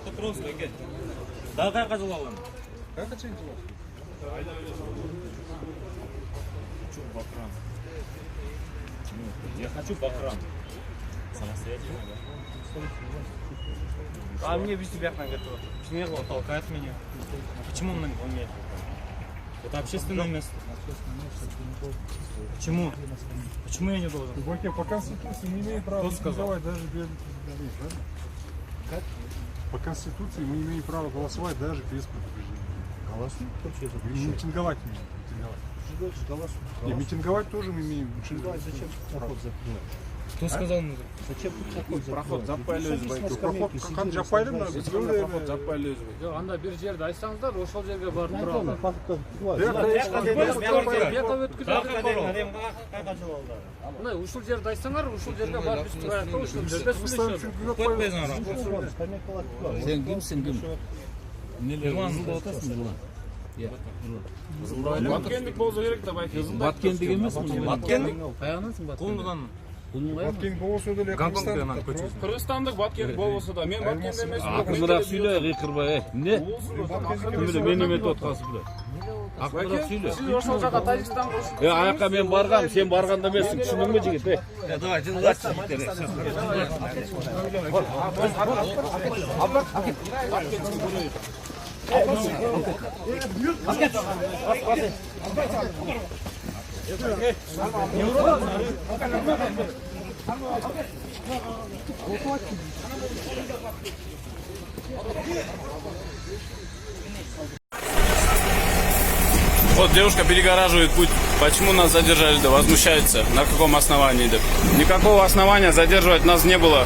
Петровская, ке. Да, как жила он? Как это жила? Хочу бакран. Я хочу бакран. Самостоятельно, да? А мне без тебя готово. Почему он толкает меня? Почему он умеет? Это общественное место. Почему? Почему я не должен? По Конституции не имеем права голосовать даже без... Как? По Конституции мы имеем право голосовать даже без предупреждения. Голосуем? Митинговать не митинговать. И митинговать тоже мы имеем. Зачем проход закрывать? Кто сказал? Зачем Проход запайлөзбөйт. Проход как жаппайдым да? Проход запайлөзбөйт. Жоқ, анда бир жерди айтсаңыздар, ошол жерге барып туралы. Мына ушул жерди айтсаңар, ушул жерге барып биз турайык да, ушул жерде сүйлөшөлү. Сен кимсиң, ким? Ерлан. Баткендик болсо керек да байке. Баткендик эмесмин. Баткендик? Каянасың Баткендик? Кулундан. Баткен болсо деле Гонконгдан көчөсү. Кыргызстандык Баткендик болбосо да, мен Баткенде эмесмин. Акырыраак сүйлө, кыйкырбай. Эмне? Ким эле мени эметип аткансың беле? Акырыраак сүйлө. Сиз ошол жака Тажикстанга ушул. Аяка мен баргам, сен барганда эмессиң, түшүндүңбү жигит? Давай, жылгачы жигиттер. Вот девушка перегораживает путь. Почему нас задержали? Да возмущается. На каком основании? Да? Никакого основания задерживать нас не было.